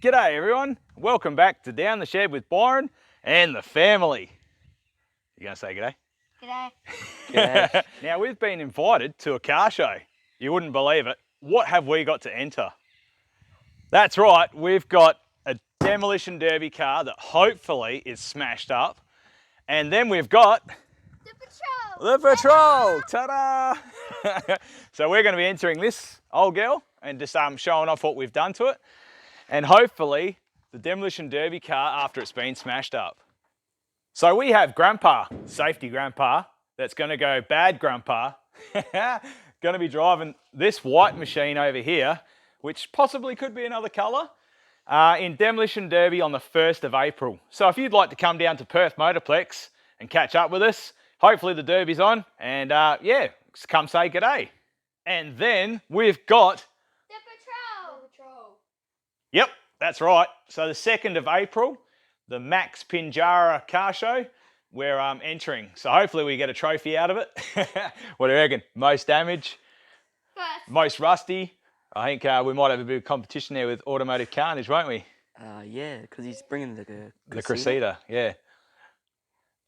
G'day everyone, welcome back to Down the Shed with Byron and the family. You gonna say g'day? G'day. G'day. Now we've been invited to a car show. You wouldn't believe it. What have we got to enter? That's right, we've got a demolition derby car that hopefully is smashed up. And then we've got The Patrol! Ta-da! So we're going to be entering this old girl and just showing off what we've done to it. And hopefully the demolition derby car after it's been smashed up. So we have Grandpa, safety Grandpa, that's going to go bad Grandpa, going to be driving this white machine over here, which possibly could be another colour, in demolition derby on the 1st of April. So if you'd like to come down to Perth Motorplex and catch up with us, hopefully the derby's on, and yeah, come say g'day. And then we've got Patrol. Yep, that's right. So the 2nd of April, the Max Pinjarra car show, we're entering. So hopefully we get a trophy out of it. What do you reckon? Most damage, most rusty. I think we might have a bit of competition there with Automotive Carnage, won't we? Yeah, because he's bringing the Cressida, yeah.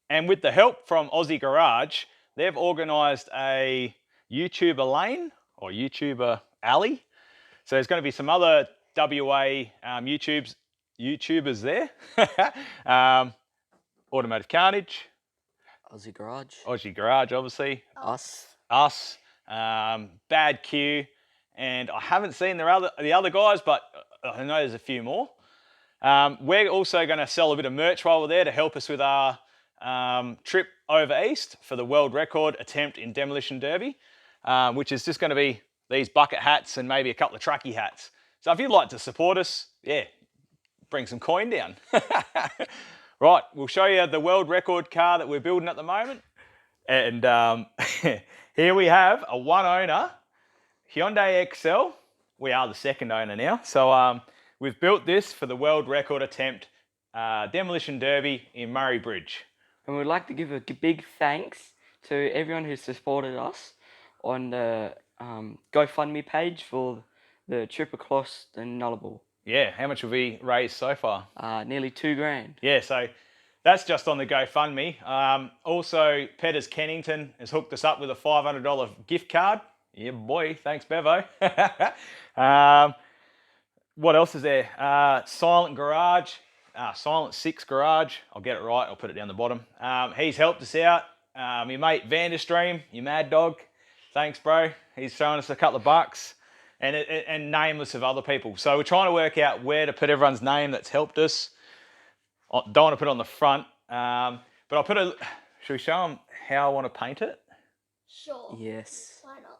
And with the help from Aussie Garage, they've organised a YouTuber lane or YouTuber alley. So there's going to be some other WA YouTubers there. Automotive Carnage. Aussie Garage. Aussie Garage, obviously. Us. Bad Q. And I haven't seen the other guys, but I know there's a few more. We're also going to sell a bit of merch while we're there to help us with our trip over east for the world record attempt in demolition derby, which is just going to be these bucket hats and maybe a couple of truckie hats. So if you'd like to support us, yeah, bring some coin down. Right, we'll show you the world record car that we're building at the moment. And here we have a one owner Hyundai XL. We are the second owner now. So we've built this for the world record attempt demolition derby in Murray Bridge. And we'd like to give a big thanks to everyone who supported us on the GoFundMe page for the trip across the Nullarbor. Yeah, how much have we raised so far? Nearly $2,000. Yeah, so that's just on the GoFundMe. Also, Petters Kennington has hooked us up with a $500 gift card. Yeah, boy, thanks, Bevo. What else is there? Silent Garage, Silent 6 Garage. I'll get it right, I'll put it down the bottom. He's helped us out. My mate Vanderstream, you mad dog. Thanks, bro. He's thrown us a couple of bucks. And nameless of other people. So we're trying to work out where to put everyone's name that's helped us. I don't want to put it on the front, but I'll put a... Should we show them how I want to paint it? Sure. Yes. Why not?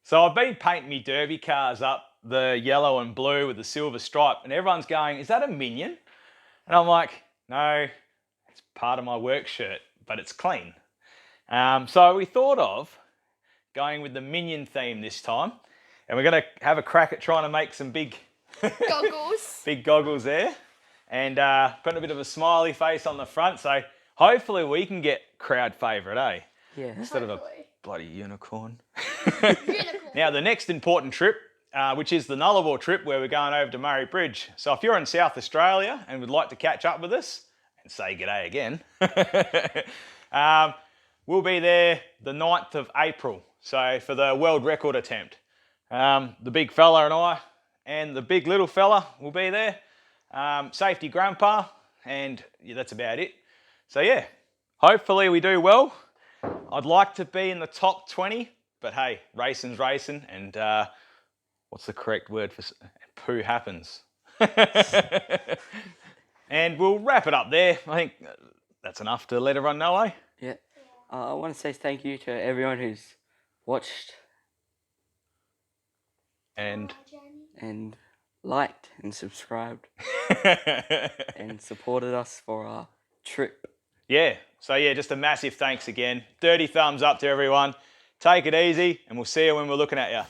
So I've been painting me derby cars up the yellow and blue with the silver stripe, and everyone's going, is that a Minion? And I'm like, no, it's part of my work shirt, but it's clean. So we thought of going with the Minion theme this time, and we're going to have a crack at trying to make some big Goggles. big goggles there, and putting a bit of a smiley face on the front, so hopefully we can get crowd favourite, eh? Yeah. Instead of a Hopefully. bloody unicorn. Unicorn. Now the next important trip, which is the Nullarbor trip, where we're going over to Murray Bridge. So if you're in South Australia and would like to catch up with us and say g'day again, we'll be there the 9th of April. So for the world record attempt, the big fella and I and the big little fella will be there. Safety Grandpa, and yeah, that's about it. So yeah, hopefully we do well. I'd like to be in the top 20, but hey, racing's racing, and what's the correct word for poo happens. And we'll wrap it up there. I think that's enough to let everyone know, eh? Yeah. I want to say thank you to everyone who's watched And and liked and subscribed and supported us for our trip. yeah, so yeah, just a massive thanks again. 30 thumbs up to everyone. Take it easy, and we'll see you when we're looking at you.